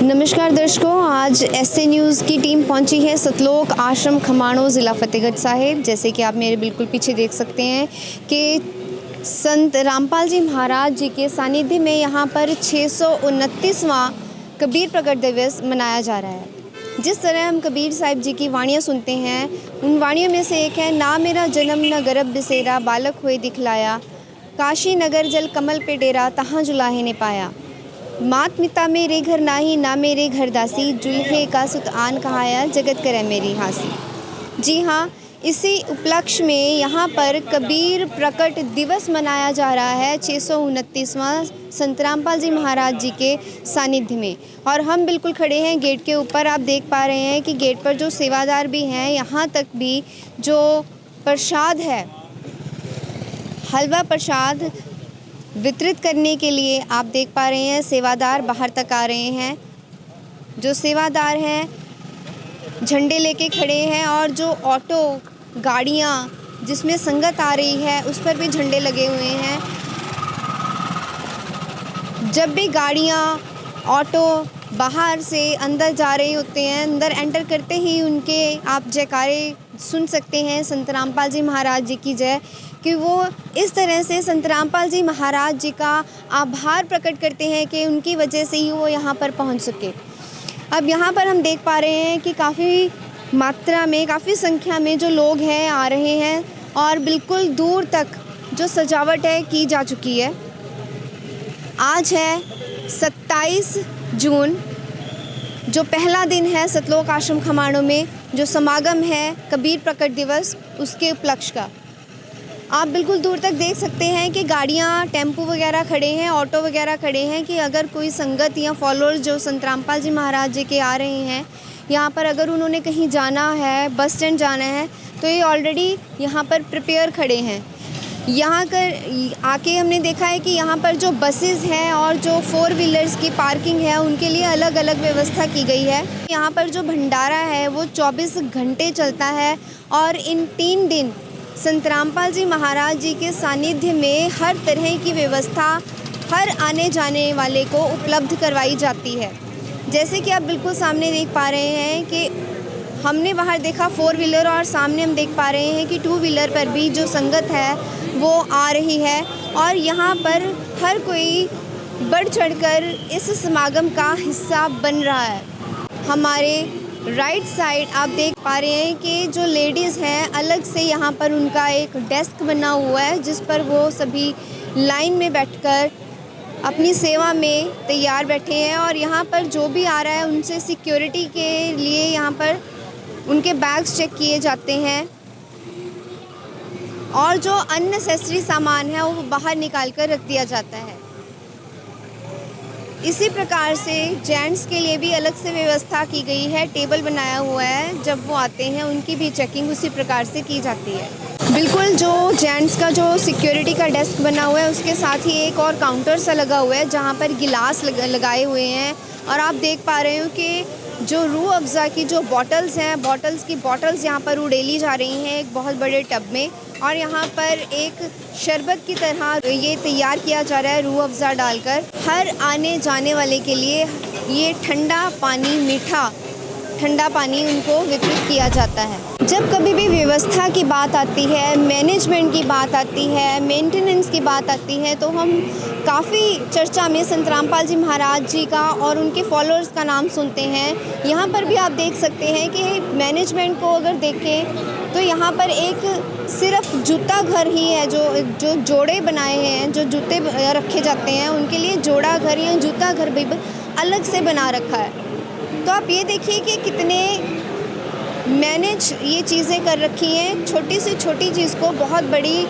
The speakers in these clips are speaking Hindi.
नमस्कार दर्शकों, आज एसए न्यूज़ की टीम पहुंची है सतलोक आश्रम खमाणों ज़िला फतेहगढ़ साहिब। जैसे कि आप मेरे बिल्कुल पीछे देख सकते हैं कि संत रामपाल जी महाराज जी के सानिध्य में यहाँ पर 629वां कबीर प्रकट दिवस मनाया जा रहा है। जिस तरह हम कबीर साहिब जी की वाणियाँ सुनते हैं, उन वाणियों में से एक है, ना मेरा जन्म न गर्भ बिसेरा, बालक हुए दिखलाया, काशी नगर जल कमल पे डेरा, तहाँ जुलाहे ने पाया। मात पिता मेरे घर नाही, ना मेरे घर दासी, जुल्हे का सुत आन कहाया, जगत करे मेरी हासी। जी हाँ, इसी उपलक्ष्य में यहाँ पर कबीर प्रकट दिवस मनाया जा रहा है 629वां संत रामपाल जी महाराज जी के सानिध्य में। और हम बिल्कुल खड़े हैं गेट के ऊपर। आप देख पा रहे हैं कि गेट पर जो सेवादार भी हैं, यहाँ तक भी जो प्रसाद है, हलवा प्रसाद वितरित करने के लिए आप देख पा रहे हैं सेवादार बाहर तक आ रहे हैं। जो सेवादार हैं झंडे लेके खड़े हैं और जो ऑटो गाड़ियाँ जिसमें संगत आ रही है उस पर भी झंडे लगे हुए हैं। जब भी गाड़ियाँ ऑटो बाहर से अंदर जा रहे होते हैं, अंदर एंटर करते ही उनके आप जयकारे सुन सकते हैं, संत रामपाल जी महाराज जी की जय, कि वो इस तरह से संत रामपाल जी महाराज जी का आभार प्रकट करते हैं कि उनकी वजह से ही वो यहाँ पर पहुँच सके। अब यहाँ पर हम देख पा रहे हैं कि काफ़ी मात्रा में, काफ़ी संख्या में जो लोग हैं आ रहे हैं और बिल्कुल दूर तक जो सजावट है की जा चुकी है। आज है 27 जून, जो पहला दिन है सतलोक आश्रम खमाणों में जो समागम है कबीर प्रकट दिवस, उसके उपलक्ष्य का। आप बिल्कुल दूर तक देख सकते हैं कि गाड़ियाँ, टेम्पो वगैरह खड़े हैं, ऑटो वगैरह खड़े हैं कि अगर कोई संगत या फॉलोअर्स जो संत रामपाल जी महाराज जी के आ रहे हैं यहाँ पर, अगर उन्होंने कहीं जाना है, बस स्टैंड जाना है, तो ये ऑलरेडी यहाँ पर प्रिपेयर खड़े हैं। यहाँ कर आके हमने देखा है कि यहाँ पर जो बसेस हैं और जो 4 व्हीलर्स की पार्किंग है उनके लिए अलग अलग व्यवस्था की गई है। यहाँ पर जो भंडारा है वो 24 घंटे चलता है और इन 3 दिन संत रामपाल जी महाराज जी के सानिध्य में हर तरह की व्यवस्था हर आने जाने वाले को उपलब्ध करवाई जाती है। जैसे कि आप बिल्कुल सामने देख पा रहे हैं कि हमने बाहर देखा 4 व्हीलर और सामने हम देख पा रहे हैं कि 2 व्हीलर पर भी जो संगत है वो आ रही है और यहाँ पर हर कोई बढ़ चढ़कर इस समागम का हिस्सा बन रहा है। हमारे राइट साइड आप देख पा रहे हैं कि जो लेडीज़ हैं अलग से यहाँ पर उनका एक डेस्क बना हुआ है जिस पर वो सभी लाइन में बैठकर अपनी सेवा में तैयार बैठे हैं और यहाँ पर जो भी आ रहा है उनसे सिक्योरिटी के लिए यहाँ पर उनके बैग्स चेक किए जाते हैं और जो अननेसेसरी सामान है वो बाहर निकाल कर रख दिया जाता है। इसी प्रकार से जेंट्स के लिए भी अलग से व्यवस्था की गई है, टेबल बनाया हुआ है, जब वो आते हैं उनकी भी चेकिंग उसी प्रकार से की जाती है। बिल्कुल जो जेंट्स का जो सिक्योरिटी का डेस्क बना हुआ है उसके साथ ही एक और काउंटर सा लगा हुआ है जहाँ पर गिलास लगाए हुए हैं और आप देख पा रहे हो कि जो रूह अफ़ज़ा की जो बॉटल्स हैं, बॉटल्स यहाँ पर उड़ेली जा रही हैं एक बहुत बड़े टब में और यहाँ पर एक शरबत की तरह ये तैयार किया जा रहा है रूह अफ़ज़ा डालकर। हर आने जाने वाले के लिए ये ठंडा पानी, मीठा ठंडा पानी उनको वितरित किया जाता है। जब कभी भी व्यवस्था की बात आती है, मैनेजमेंट की बात आती है, मेंटेनेंस की बात आती है, तो हम काफ़ी चर्चा में संत रामपाल जी महाराज जी का और उनके फॉलोअर्स का नाम सुनते हैं। यहाँ पर भी आप देख सकते हैं कि मैनेजमेंट को अगर देखें तो यहाँ पर एक सिर्फ जूता घर ही है, जो जोड़े बनाए हैं, जो जूते रखे जाते हैं उनके लिए जोड़ा घर या जूता घर भी अलग से बना रखा है। तो आप ये देखिए कि कितने मैनेज ये चीज़ें कर रखी हैं, छोटी से छोटी चीज़ को बहुत बड़ी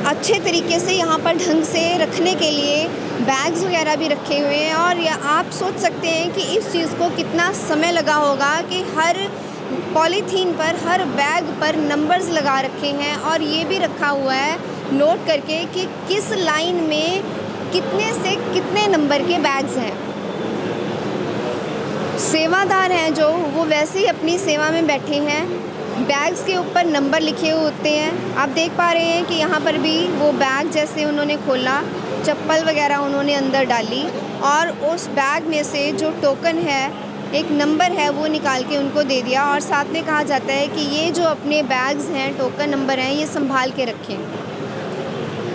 अच्छे तरीके से यहाँ पर ढंग से रखने के लिए बैग्स वगैरह भी रखे हुए हैं। और आप सोच सकते हैं कि इस चीज़ को कितना समय लगा होगा कि हर पॉलीथीन पर, हर बैग पर नंबर्स लगा रखे हैं और ये भी रखा हुआ है नोट करके कि किस लाइन में कितने से कितने नंबर के बैग्स हैं। सेवादार हैं जो वो वैसे ही अपनी सेवा में बैठे हैं, बैग्स के ऊपर नंबर लिखे हुए होते हैं। आप देख पा रहे हैं कि यहाँ पर भी वो बैग जैसे उन्होंने खोला, चप्पल वगैरह उन्होंने अंदर डाली और उस बैग में से जो टोकन है, एक नंबर है, वो निकाल के उनको दे दिया और साथ में कहा जाता है कि ये जो अपने बैग्स हैं, टोकन नंबर हैं, ये संभाल के रखें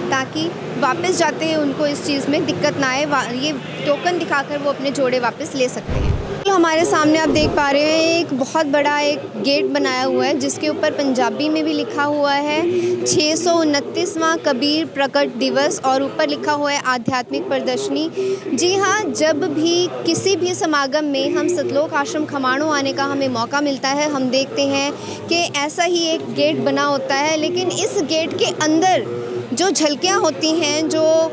ताकि वापस जाते हैं उनको इस चीज़ में दिक्कत ना आए। ये टोकन दिखाकर वो अपने जोड़े वापस ले सकते हैं। तो हमारे सामने आप देख पा रहे हैं एक बहुत बड़ा एक गेट बनाया हुआ है जिसके ऊपर पंजाबी में भी लिखा हुआ है 629वां कबीर प्रकट दिवस और ऊपर लिखा हुआ है आध्यात्मिक प्रदर्शनी। जी हाँ, जब भी किसी भी समागम में हम सतलोक आश्रम खमाणों आने का हमें मौका मिलता है, हम देखते हैं कि ऐसा ही एक गेट बना होता है, लेकिन इस गेट के अंदर जो झलकियाँ होती हैं, जो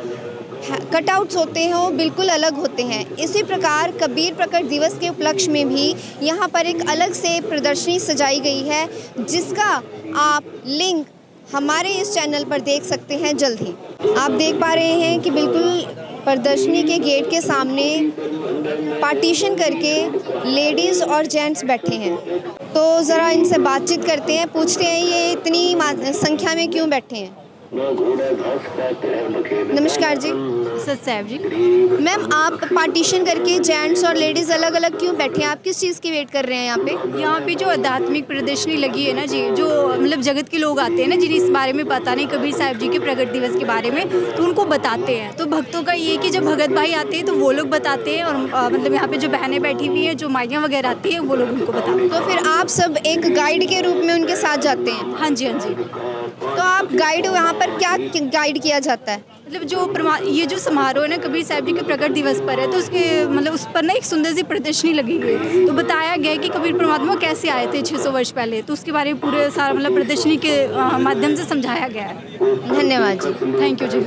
कटआउट्स होते हैं, वो बिल्कुल अलग होते हैं। इसी प्रकार कबीर प्रकट दिवस के उपलक्ष्य में भी यहाँ पर एक अलग से प्रदर्शनी सजाई गई है जिसका आप लिंक हमारे इस चैनल पर देख सकते हैं जल्द ही। आप देख पा रहे हैं कि बिल्कुल प्रदर्शनी के गेट के सामने पार्टीशन करके लेडीज़ और जेंट्स बैठे हैं। तो ज़रा इनसे बातचीत करते हैं, पूछते हैं ये इतनी संख्या में क्यों बैठे हैं। नमस्कार जी। सत साहब जी। मैम, आप पार्टीशन करके जेंट्स और लेडीज़ अलग अलग क्यों बैठे हैं? आप किस चीज़ की वेट कर रहे हैं यहाँ पे? यहाँ पे जो आध्यात्मिक प्रदर्शनी लगी है ना जी, जो मतलब जगत के लोग आते हैं ना जिन्हें इस बारे में पता नहीं कबीर साहब जी के प्रकट दिवस के बारे में, तो उनको बताते हैं। तो भक्तों का ये कि जब भगत भाई आते हैं तो वो लोग बताते हैं और मतलब यहाँ पे जो बहनें बैठी हुई हैं, जो माइयाँ वगैरह आती हैं, वो लोग उनको बताते हैं। तो फिर आप सब एक गाइड के रूप में उनके साथ जाते हैं? हाँ जी, हाँ जी। तो आप गाइड, वहाँ पर क्या गाइड किया जाता है? मतलब जो ये जो समारोह है ना कबीर साहब जी के प्रकट दिवस पर है, तो उसके मतलब उस पर ना एक सुंदर सी प्रदर्शनी लगी हुई है। तो बताया गया है कि कबीर परमात्मा कैसे आए थे 600 वर्ष पहले, तो उसके बारे में पूरे सारा मतलब प्रदर्शनी के माध्यम से समझाया गया है। धन्यवाद जी। थैंक यू जी।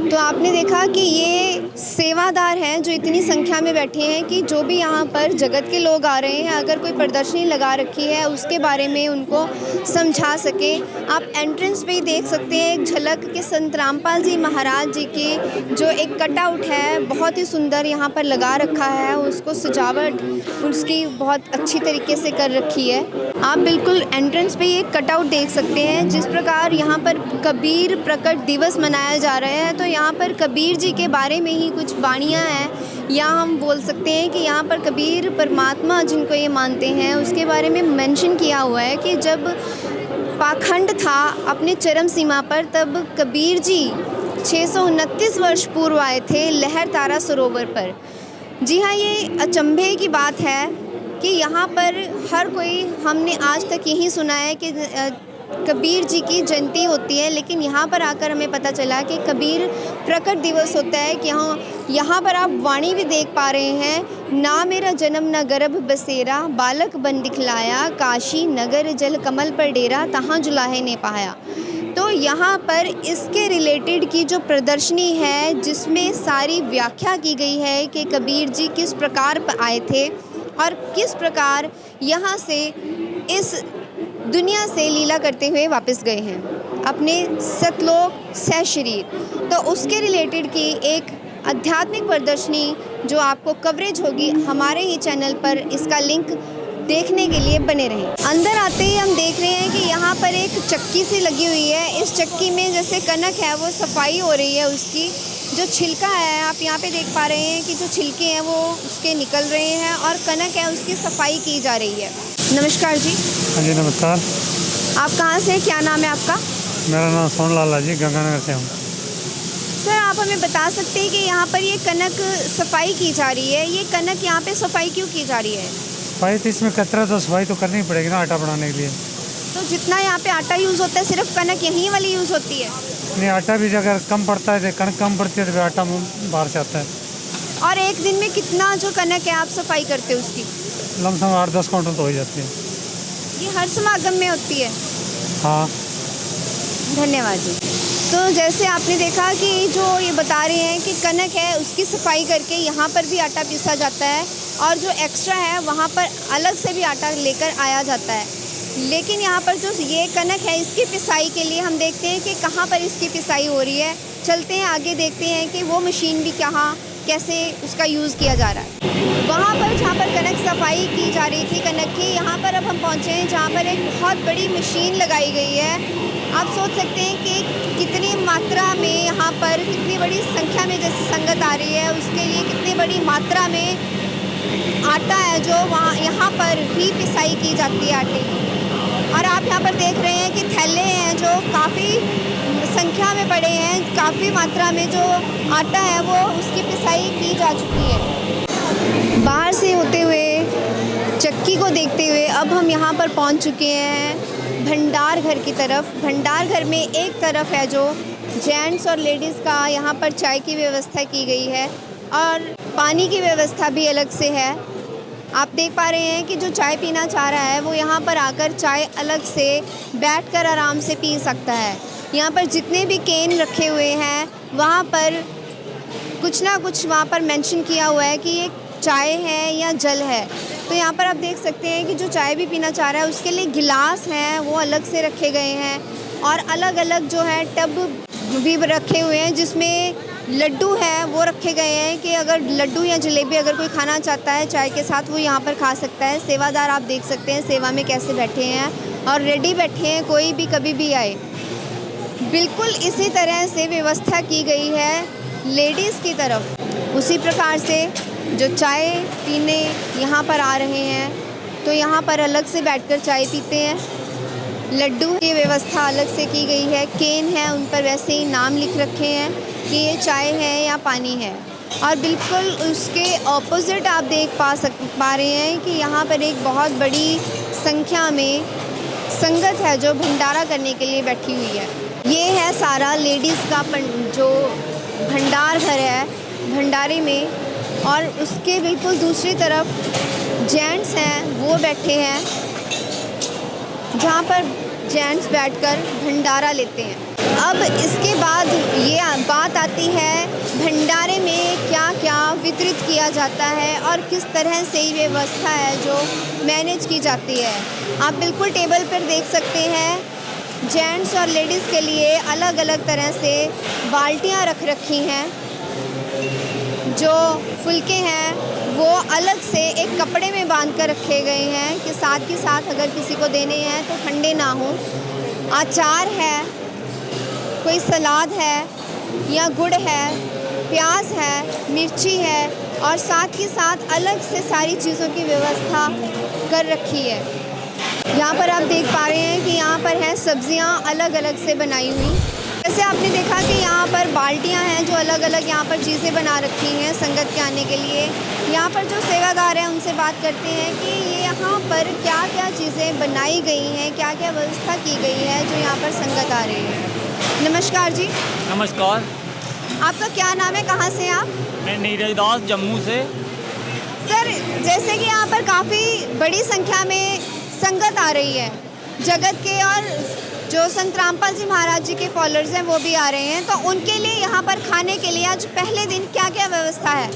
तो आपने देखा कि ये सेवादार हैं जो इतनी संख्या में बैठे हैं कि जो भी यहाँ पर जगत के लोग आ रहे हैं, अगर कोई प्रदर्शनी लगा रखी है उसके बारे में उनको समझा सके। आप एंट्रेंस पे ही देख सकते हैं एक झलक कि संत रामपाल जी महाराज जी की जो एक कटआउट है, बहुत ही सुंदर यहाँ पर लगा रखा है। उसको सजावट उसकी बहुत अच्छी तरीके से कर रखी है। आप बिल्कुल एंट्रेंस पे एक कटआउट देख सकते हैं। जिस प्रकार यहाँ पर कबीर प्रकट दिवस मनाया जा रहा है, तो यहाँ पर कबीर जी के बारे में ही कुछ वाणियाँ हैं, या हम बोल सकते हैं कि यहाँ पर कबीर परमात्मा जिनको ये मानते हैं उसके बारे में मेंशन किया हुआ है कि जब पाखंड था अपने चरम सीमा पर, तब कबीर जी 629 वर्ष पूर्व आए थे लहर तारा सरोवर पर। जी हाँ, ये अचंभे की बात है कि यहाँ पर हर कोई, हमने आज तक यही सुना है कि कबीर जी की जयंती होती है, लेकिन यहाँ पर आकर हमें पता चला कि कबीर प्रकट दिवस होता है। कि यहाँ पर आप वाणी भी देख पा रहे हैं, ना मेरा जन्म न गर्भ बसेरा, बालक बन दिखलाया, काशी नगर जल कमल पर डेरा, तहाँ जुलाहे ने पाया। तो यहाँ पर इसके रिलेटेड की जो प्रदर्शनी है जिसमें सारी व्याख्या की गई है कि कबीर जी किस प्रकार आए थे और किस प्रकार यहाँ से इस दुनिया से लीला करते हुए वापस गए हैं अपने सतलोक सह शरीर। तो उसके रिलेटेड की एक आध्यात्मिक प्रदर्शनी जो आपको कवरेज होगी हमारे ही चैनल पर, इसका लिंक देखने के लिए बने रहें। अंदर आते ही हम देख रहे हैं कि यहाँ पर एक चक्की सी लगी हुई है। इस चक्की में जैसे कनक है वो सफाई हो रही है, उसकी जो छिलका है आप यहाँ पे देख पा रहे हैं कि जो छिलके हैं वो उसके निकल रहे हैं और कनक है उसकी सफाई की जा रही है। नमस्कार जी। हाँ जी नमस्कार। आप कहाँ से, क्या नाम है आपका? मेरा नाम सोन लाला जी, गंगानगर से हूँ। सर, आप हमें बता सकते हैं कि यहाँ पर ये कनक सफाई की जा रही है, ये कनक यहाँ पे सफाई क्यों की जा रही है? सफाई तो इसमें कचरा, तो सफाई तो करनी पड़ेगी ना आटा बनाने के लिए। तो जितना यहाँ पे आटा यूज़ होता है सिर्फ कनक यहीं वाली यूज़ होती है? नहीं, आटा भी अगर कम पड़ता है, कणक कम पड़ती है तो आटा बाहर से आता है। और एक दिन में कितना जो कनक है आप सफाई करते हो उसकी? लमसम 8-10 क्विंटल तो हो जाती है। ये हर समागम में होती है? हाँ। धन्यवाद जी। तो जैसे आपने देखा कि जो ये बता रहे हैं कि कनक है उसकी सफाई करके यहाँ पर भी आटा पीसा जाता है और जो एक्स्ट्रा है वहाँ पर अलग से भी आटा लेकर आया जाता है। लेकिन यहाँ पर जो ये कनक है इसकी पिसाई के लिए हम देखते हैं कि कहाँ पर इसकी पिसाई हो रही है। चलते हैं आगे, देखते हैं कि वो मशीन भी कहाँ कैसे उसका यूज़ किया जा रहा है। वहाँ पर जहाँ पर कनक सफाई की जा रही थी कनक की, यहाँ पर अब हम पहुँचे हैं जहाँ पर एक बहुत बड़ी मशीन लगाई गई है आप सोच सकते हैं कि कितनी मात्रा में यहाँ पर कितनी बड़ी संख्या में जैसे संगत आ रही है, उसके लिए कितनी बड़ी मात्रा में आटा है जो वहाँ यहाँ पर ही पिसाई की जाती है आटे की। और आप यहाँ पर देख रहे हैं कि थैले हैं जो काफ़ी संख्या में पड़े हैं, काफ़ी मात्रा में जो आटा है वो उसकी पिसाई की जा चुकी है। बाहर से होते हुए चक्की को देखते हुए अब हम यहाँ पर पहुँच चुके हैं भंडार घर की तरफ। भंडार घर में एक तरफ है जो जेंट्स और लेडीज़ का यहाँ पर चाय की व्यवस्था की गई है और पानी की व्यवस्था भी अलग से है। आप देख पा रहे हैं कि जो चाय पीना चाह रहा है वो यहाँ पर आकर चाय अलग से बैठकर आराम से पी सकता है। यहाँ पर जितने भी केन रखे हुए हैं वहाँ पर कुछ ना कुछ वहाँ पर मेंशन किया हुआ है कि ये चाय है या जल है। तो यहाँ पर आप देख सकते हैं कि जो चाय भी पीना चाह रहा है उसके लिए गिलास हैं वो अलग से रखे गए हैं और अलग अलग जो है टब भी रखे हुए हैं जिसमें लड्डू है वो रखे गए हैं कि अगर लड्डू या जलेबी अगर कोई खाना चाहता है चाय के साथ वो यहाँ पर खा सकता है। सेवादार आप देख सकते हैं सेवा में कैसे बैठे हैं और रेडी बैठे हैं, कोई भी कभी भी आए। बिल्कुल इसी तरह से व्यवस्था की गई है लेडीज़ की तरफ। उसी प्रकार से जो चाय पीने यहाँ पर आ रहे हैं तो यहाँ पर अलग से बैठकर चाय पीते हैं। लड्डू की व्यवस्था अलग से की गई है, केन है उन पर वैसे ही नाम लिख रखे हैं कि ये चाय है या पानी है। और बिल्कुल उसके ऑपोजिट आप देख पा रहे हैं कि यहाँ पर एक बहुत बड़ी संख्या में संगत है जो भंडारा करने के लिए बैठी हुई है। ये है सारा लेडीज़ का जो भंडार घर है भंडारे में, और उसके बिल्कुल दूसरी तरफ जेंट्स हैं वो बैठे हैं जहाँ पर जेंट्स बैठकर भंडारा लेते हैं। अब इसके बाद ये बात आती है भंडारे में क्या क्या वितरित किया जाता है और किस तरह से ये व्यवस्था है जो मैनेज की जाती है। आप बिल्कुल टेबल पर देख सकते हैं जेंट्स और लेडीज़ के लिए अलग अलग तरह से बाल्टियाँ रख रखी हैं। जो फुलके हैं वो अलग से एक कपड़े में बांध कर रखे गए हैं कि साथ के साथ अगर किसी को देने हैं तो ठंडे ना हो। अचार है, कोई सलाद है या गुड़ है, प्याज है, मिर्ची है और साथ के साथ अलग से सारी चीज़ों की व्यवस्था कर रखी है। यहाँ पर आप देख पा रहे हैं कि यहाँ पर है सब्जियाँ अलग अलग से बनाई हुई। जैसे आपने देखा कि यहाँ पर बाल्टियाँ हैं जो अलग अलग यहाँ पर चीज़ें बना रखी हैं संगत के आने के लिए। यहाँ पर जो सेवादार हैं उनसे बात करते हैं कि ये यहाँ पर क्या क्या चीज़ें बनाई गई हैं, क्या क्या व्यवस्था की गई है जो यहाँ पर संगत आ रही है। नमस्कार जी। नमस्कार। आपका क्या नाम है, कहाँ से आप? मैं नीरज दास जम्मू से। सर जैसे कि यहाँ पर काफ़ी बड़ी संख्या में संगत आ रही है जगत के, और जो संत रामपाल जी महाराज जी के फॉलोअर्स हैं वो भी आ रहे हैं, तो उनके लिए यहाँ पर खाने के लिए आज पहले दिन क्या क्या व्यवस्था है?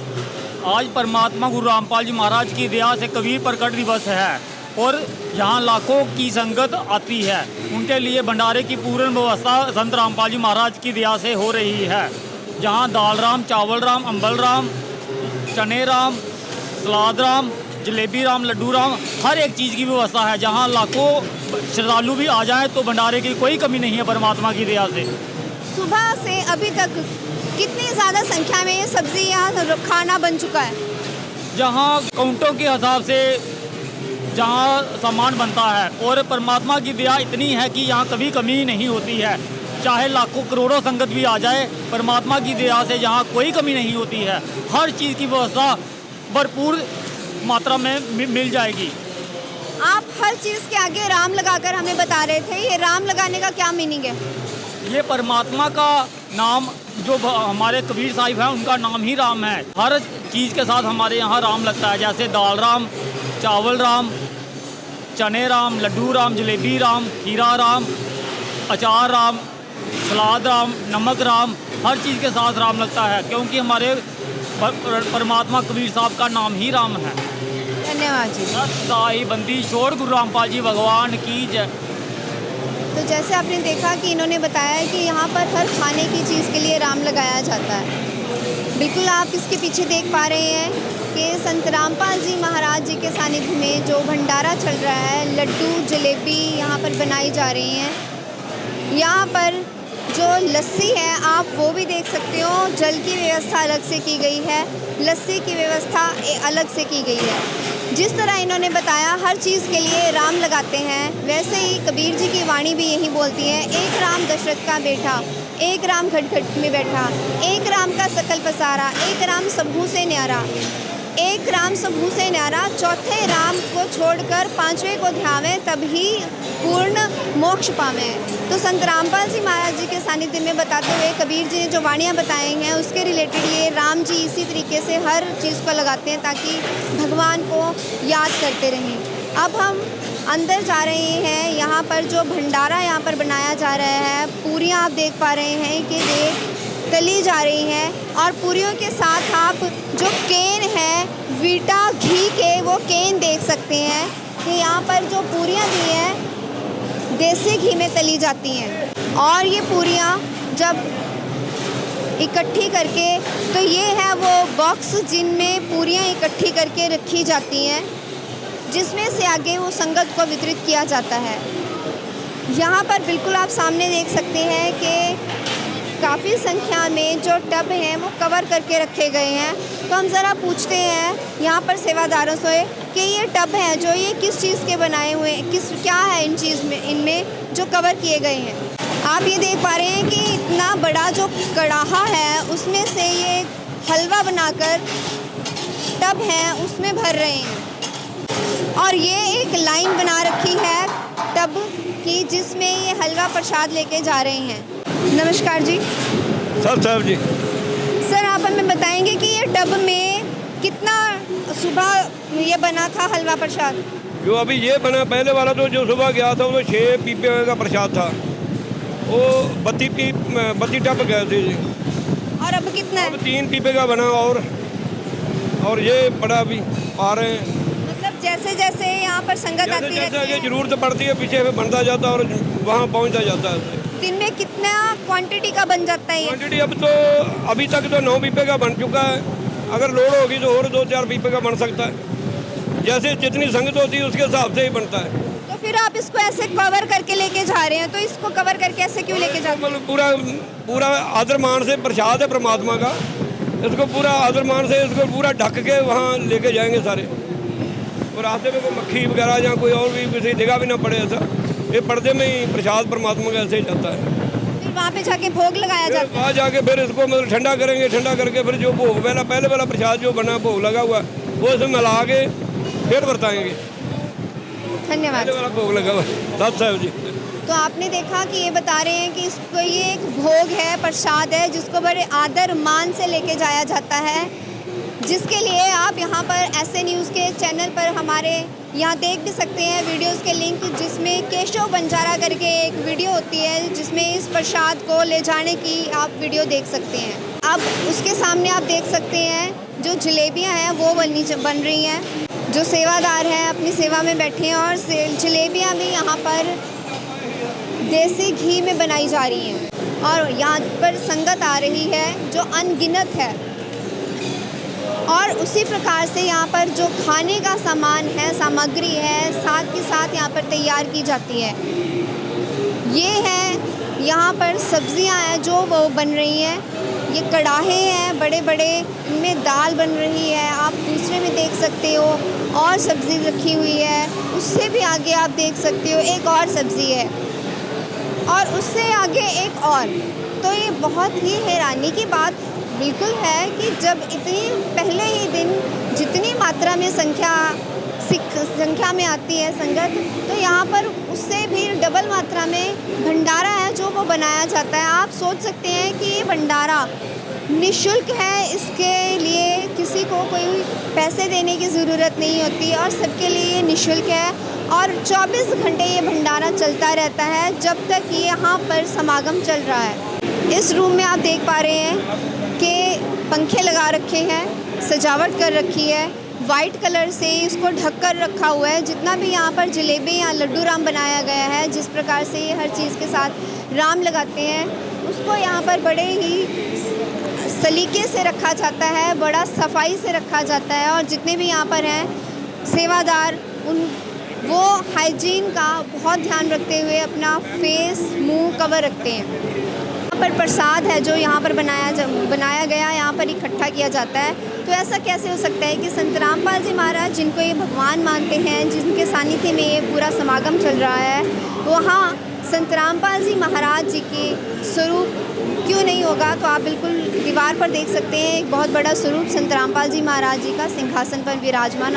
आज परमात्मा गुरु रामपाल जी महाराज की दया से कबीर प्रकट दिवस है और यहाँ लाखों की संगत आती है। उनके लिए भंडारे की पूर्ण व्यवस्था संत रामपाल जी महाराज की दया से हो रही है। जहाँ दाल राम, चावल राम, अम्बल राम, चने राम, सलाद राम, जलेबी राम, लड्डू राम, हर एक चीज़ की व्यवस्था है। जहाँ लाखों श्रद्धालु भी आ जाएं तो भंडारे की कोई कमी नहीं है परमात्मा की दया से। सुबह से अभी तक कितनी ज़्यादा संख्या में ये सब्जी यहाँ खाना बन चुका है? जहाँ काउंटों के हिसाब से जहाँ सामान बनता है, और परमात्मा की दया इतनी है कि यहाँ कभी कमी नहीं होती है। चाहे लाखों करोड़ों संगत भी आ जाए, परमात्मा की दया से यहाँ कोई कमी नहीं होती है। हर चीज़ की व्यवस्था भरपूर मात्रा में मिल जाएगी। आप हर चीज़ के आगे राम लगाकर हमें बता रहे थे, ये राम लगाने का क्या मीनिंग है? ये परमात्मा का नाम, जो हमारे कबीर साहिब हैं उनका नाम ही राम है। हर चीज़ के साथ हमारे यहाँ राम लगता है। जैसे दाल राम, चावल राम, चने राम, लड्डू राम, जलेबी राम, खीरा राम, अचार राम, सलाद राम, नमक राम, हर चीज़ के साथ राम लगता है, क्योंकि हमारे परमात्मा कबीर साहब का नाम ही राम है। धन्यवाद जी। साई बंदी शोर गुरु रामपाल जी भगवान की जय। तो जैसे आपने देखा कि इन्होंने बताया कि यहाँ पर हर खाने की चीज़ के लिए राम लगाया जाता है। बिल्कुल आप इसके पीछे देख पा रहे हैं कि संत रामपाल जी महाराज जी के सानिध्य में जो भंडारा चल रहा है, लड्डू जलेबी यहाँ पर बनाई जा रही हैं। यहाँ पर जो लस्सी है आप वो भी देख सकते हो, जल की व्यवस्था अलग से की गई है, लस्सी की व्यवस्था अलग से की गई है। जिस तरह इन्होंने बताया हर चीज़ के लिए राम लगाते हैं, वैसे ही कबीर जी की वाणी भी यही बोलती है, एक राम दशरथ का बेटा, एक राम घट घट में बैठा, एक राम का सकल पसारा, एक राम सबहू से न्यारा, एक राम सबहू से न्यारा, चौथे राम को छोड़कर पांचवें को ध्यावें तभी पूर्ण मोक्ष पावें। तो संत रामपाल जी महाराज जी के सानिध्य में बताते हुए कबीर जी ने जो वाणियाँ बताई हैं उसके रिलेटेड ये राम जी इसी तरीके से हर चीज़ को लगाते हैं ताकि भगवान को याद करते रहें। अब हम अंदर जा रहे हैं, यहाँ पर जो भंडारा यहाँ पर बनाया जा रहा है, पूरियाँ आप देख पा रहे हैं कि तली जा रही हैं और पूरियों के साथ आप जो केन है वीटा घी के वो केन देख सकते हैं कि यहाँ पर जो पूरियाँ दी हैं देसी घी में तली जाती हैं। और ये पूरियाँ जब इकट्ठी करके, तो ये है वो बॉक्स जिनमें पूरियाँ इकट्ठी करके रखी जाती हैं, जिसमें से आगे वो संगत को वितरित किया जाता है। यहाँ पर बिल्कुल आप सामने देख सकते हैं कि काफ़ी संख्या में जो टब हैं वो कवर करके रखे गए हैं। तो हम ज़रा पूछते हैं यहाँ पर सेवादारों से कि ये टब हैं जो ये किस चीज़ के बनाए हुए हैं, क्या है इनमें जो कवर किए गए हैं। आप ये देख पा रहे हैं कि इतना बड़ा जो कड़ाहा है उसमें से ये हलवा बनाकर टब है उसमें भर रहे हैं और ये एक लाइन बना रखी है टब की जिसमें ये हलवा प्रसाद लेके जा रहे हैं। नमस्कार जी। साहब जी। सर आप हमें बताएंगे कि ये टब में कितना सुबह ये बना था हलवा प्रसाद? जो अभी ये बना, पहले वाला तो जो सुबह गया था वो 6 पीपे का प्रसाद था, वो 32 टब गए थे जी। और अब कितना है? अब 3 पीपे का बना और ये बड़ा अभी आ रहे हैं। मतलब जैसे जैसे यहाँ पर संगत आती है, जैसे जरूरत पड़ती है पीछे बनता जाता है और वहाँ पहुँचता जाता है। दिन में कितना क्वांटिटी का बन जाता है? क्वांटिटी अब तो अभी तक तो 9 पीपे का बन चुका है, अगर लोड होगी तो और 2-4 पीपे का बन सकता है। जैसे जितनी संगत होती है उसके हिसाब से ही बनता है। तो फिर आप इसको ऐसे कवर करके लेके जा रहे हैं, तो इसको कवर करके ऐसे क्यों लेके जाते हैं? पूरा आदर मान से प्रसाद है परमात्मा का, इसको पूरा आदर मान से इसको पूरा ढक के वहाँ लेके जाएंगे सारे, और रास्ते में कोई मक्खी वगैरह या कोई और भी किसी जगह भी ना पड़े ऐसा। ये पर्दे में ही प्रसाद परमात्मा का ऐसे ही जाता है। फिर वहाँ पे जाके भोग लगाया जाता है? वहाँ जाके फिर इसको मतलब ठंडा करेंगे, ठंडा करके फिर जो भोग पहले वाला प्रसाद जो बना भोग लगा हुआ वो इसमें मिला के फिर बरताएंगे। धन्यवाद। पहले वाला भोग लगा हुआ साहब जी। तो आपने देखा कि ये बता रहे हैं कि इसको ये एक भोग है, प्रसाद है जिसको बड़े आदर मान से लेके जाया जाता है, जिसके लिए आप यहाँ पर ऐसे न्यूज़ के चैनल पर हमारे यहाँ देख भी सकते हैं वीडियोस के लिंक, जिसमें केशव बंजारा करके एक वीडियो होती है जिसमें इस प्रसाद को ले जाने की आप वीडियो देख सकते हैं। अब उसके सामने आप देख सकते हैं जो जलेबियाँ हैं वो बन रही हैं, जो सेवादार हैं अपनी सेवा में बैठे हैं और जलेबियाँ भी यहाँ पर देसी घी में बनाई जा रही हैं और यहाँ पर संगत आ रही है जो अनगिनत है। और उसी प्रकार से यहाँ पर जो खाने का सामान है, सामग्री है, साथ के साथ यहाँ पर तैयार की जाती है। ये है यहाँ पर सब्जियाँ हैं जो वो बन रही हैं, ये कड़ाहे हैं बड़े बड़े, इनमें दाल बन रही है। आप दूसरे में देख सकते हो और सब्ज़ी रखी हुई है, उससे भी आगे आप देख सकते हो एक और सब्ज़ी है और उससे आगे एक और। तो ये बहुत ही हैरानी की बात बिल्कुल है कि जब इतनी पहले ही दिन जितनी मात्रा में संख्या में आती है संगत, तो यहाँ पर उससे भी डबल मात्रा में भंडारा है जो वो बनाया जाता है। आप सोच सकते हैं कि ये भंडारा निःशुल्क है, इसके लिए किसी को कोई पैसे देने की ज़रूरत नहीं होती और सबके लिए ये निःशुल्क है और 24 घंटे ये भंडारा चलता रहता है जब तक ये यहाँ पर समागम चल रहा है। इस रूम में आप देख पा रहे हैं कि पंखे लगा रखे हैं, सजावट कर रखी है, वाइट कलर से इसको ढक कर रखा हुआ है। जितना भी यहाँ पर जलेबी या लड्डू राम बनाया गया है, जिस प्रकार से ये हर चीज़ के साथ राम लगाते हैं, उसको यहाँ पर बड़े ही सलीके से रखा जाता है, बड़ा सफाई से रखा जाता है और जितने भी यहाँ पर हैं सेवादार, उन वो हाइजीन का बहुत ध्यान रखते हुए अपना फेस मुंह कवर रखते हैं। यहाँ पर प्रसाद है जो यहाँ पर बनाया गया, यहाँ पर इकट्ठा किया जाता है। तो ऐसा कैसे हो सकता है कि संत रामपाल जी महाराज, जिनको ये भगवान मानते हैं, जिनके सानिध्य में ये पूरा समागम चल रहा है, वहाँ संत रामपाल जी महाराज जी के स्वरूप क्यों नहीं होगा? तो आप बिल्कुल दीवार पर देख सकते हैं, एक बहुत बड़ा स्वरूप संत रामपाल जी महाराज जी का सिंहासन पर विराजमान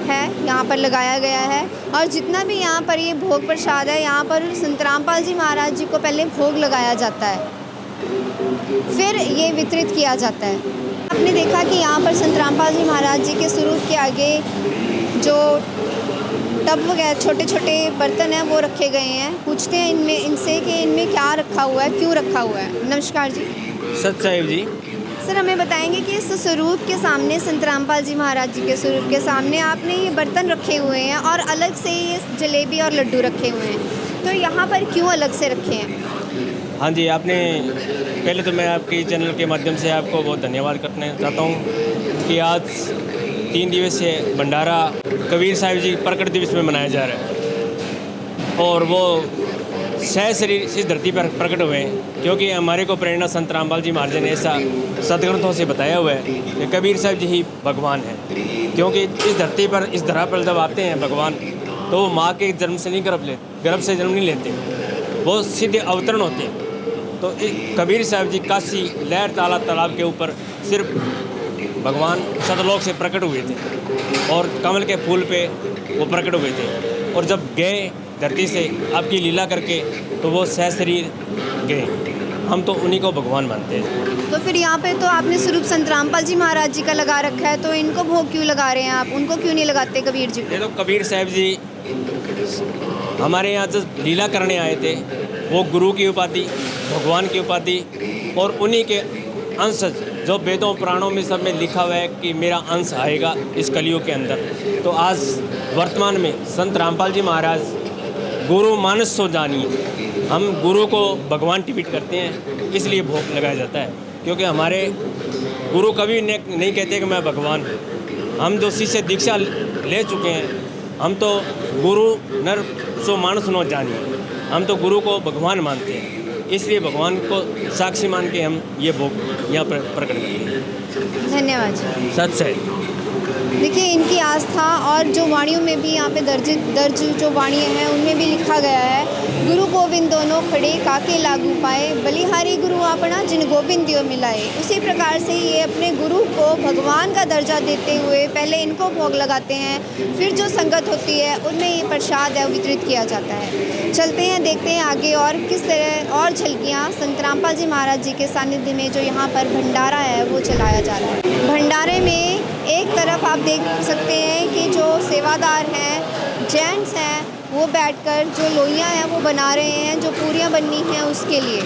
है, यहाँ पर लगाया गया है। और जितना भी यहाँ पर ये भोग प्रसाद है, यहाँ पर संत रामपाल जी महाराज जी को पहले भोग लगाया जाता है, फिर ये वितरित किया जाता है। आपने देखा कि यहाँ पर संत रामपाल जी महाराज जी के स्वरूप के आगे जो टब वगैरह छोटे छोटे बर्तन हैं वो रखे गए हैं। पूछते हैं इनसे कि इनमें क्या रखा हुआ है, क्यों रखा हुआ है। नमस्कार जी। सत साहिब जी। सर, हमें बताएंगे कि इस स्वरूप के सामने, संत रामपाल जी महाराज जी के स्वरूप के सामने आपने ये बर्तन रखे हुए हैं और अलग से ये जलेबी और लड्डू रखे हुए हैं, तो यहाँ पर क्यों अलग से रखे हैं? हाँ जी, आपने पहले तो मैं आपके चैनल के माध्यम से आपको बहुत धन्यवाद करना चाहता हूँ कि आज 3 दिवसीय भंडारा कबीर साहिब जी प्रकट दिवस में मनाया जा रहा है और वो सह शरीर इस धरती पर प्रकट हुए हैं, क्योंकि हमारे को प्रेरणा संत रामपाल जी महाराज ने ऐसा सदग्रंथों से बताया हुआ है कि कबीर साहिब जी ही भगवान हैं। क्योंकि इस धरती पर, इस धरा पर जब आते हैं भगवान, तो वो माँ के जन्म से नहीं गर्भ से जन्म नहीं लेते, वो सीधे अवतरण होते हैं। तो कबीर साहिब जी काशी लहर ताला तालाब के ऊपर सिर्फ भगवान सतलोक से प्रकट हुए थे और कमल के फूल पे वो प्रकट हुए थे, और जब गए धरती से आपकी लीला करके तो वो सह शरीर गए। हम तो उन्हीं को भगवान मानते हैं। तो फिर यहाँ पे तो आपने स्वरूप संत रामपाल जी महाराज जी का लगा रखा है, तो इनको भोग क्यों लगा रहे हैं आप? उनको क्यों नहीं लगाते कबीर जी? ये तो कबीर साहिब जी हमारे यहाँ जो लीला करने आए थे, वो गुरु की उपाधि, भगवान की उपाधि और उन्हीं के अंश, जो वेदों पुराणों में सब में लिखा हुआ है कि मेरा अंश आएगा इस कलियुग के अंदर। तो आज वर्तमान में संत रामपाल जी महाराज गुरु मानस सो जानिए, हम गुरु को भगवान टिपिट करते हैं, इसलिए भोग लगाया जाता है। क्योंकि हमारे गुरु कभी नहीं कहते कि मैं भगवान हूँ। हम जो शिष्य दीक्षा ले चुके हैं, हम तो गुरु नर सो मानस नो जानिए, हम तो गुरु को भगवान मानते हैं, इसलिए भगवान को साक्षी मान के हम ये भोग यहाँ पर प्रकट करते हैं। धन्यवाद जी। सत साहिब। देखिए, इनकी आस्था और जो वाणियों में भी यहाँ पे दर्ज जो वाणियाँ हैं उनमें भी लिखा गया है, गुरु गोविंद दोनों खड़े काके लागू पाए, बलिहारी गुरु आपना जिन गोविंद दियो मिलाए। उसी प्रकार से ये अपने गुरु को भगवान का दर्जा देते हुए पहले इनको भोग लगाते हैं, फिर जो संगत होती है उनमें ये प्रसाद है वितरित किया जाता है। चलते हैं, देखते हैं आगे और किस तरह और झलकियाँ संत रामपाल जी महाराज जी के सानिध्य में जो यहाँ पर भंडारा है वो चलाया जा रहा है। भंडारे में एक तरफ आप देख सकते हैं कि जो सेवादार हैं, जेंट्स हैं, वो बैठकर जो लोइयाँ हैं वो बना रहे हैं, जो पूरियाँ बननी हैं उसके लिए।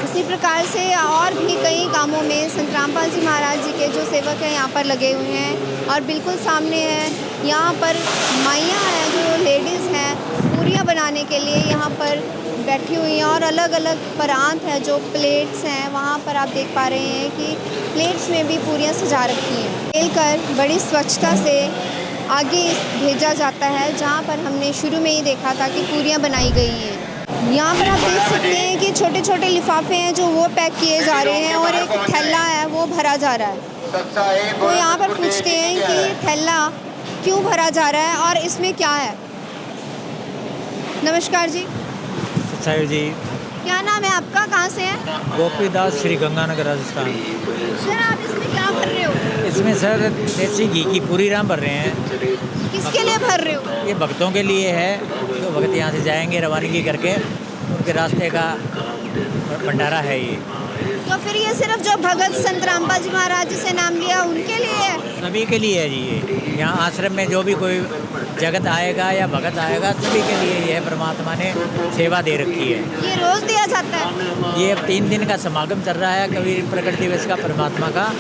इसी प्रकार से और भी कई कामों में संत रामपाल जी महाराज जी के जो सेवक हैं यहाँ पर लगे हुए हैं। और बिल्कुल सामने है, यहाँ पर माइयाँ हैं, जो लेडीज़ हैं, पूरियाँ बनाने के लिए यहाँ पर बैठी हुई हैं। और अलग अलग परांत है, जो प्लेट्स हैं, वहाँ पर आप देख पा रहे हैं कि प्लेट्स में भी पूरियाँ सजा रखी हैं। बेलकर बड़ी स्वच्छता से आगे भेजा जाता है, जहाँ पर हमने शुरू में ही देखा था कि पूरियाँ बनाई गई हैं। यहाँ पर आप देख सकते हैं कि छोटे छोटे लिफाफे हैं जो वो पैक किए जा रहे हैं और एक थैला है वो भरा जा रहा है। तो यहाँ पर पूछते हैं कि थैला क्यों भरा जा रहा है और इसमें क्या है? नमस्कार जी। साहिब जी। क्या नाम है आपका, कहाँ से है? गोपीदास, श्री गंगानगर, राजस्थान। सर, आप इसमें क्या भर रहे हो? इसमें सर देसी घी की पूरी राम भर रहे हैं। किसके लिए भर रहे हो? ये भक्तों के लिए है, तो भक्त यहाँ से जाएंगे रवानगी करके, उनके रास्ते का भंडारा है ये। तो फिर ये सिर्फ जो भगत संत रामपाल जी महाराज जी से नाम लिया उनके लिए है? सभी के लिए है जी ये। यहाँ आश्रम में जो भी कोई जगत आएगा या भगत आएगा, सभी के लिए यह परमात्मा ने सेवा दे रखी है। ये रोज़ दिया जाता है? ये अब 3 दिन का समागम चल रहा है कबीर प्रकट दिवस का, परमात्मा का।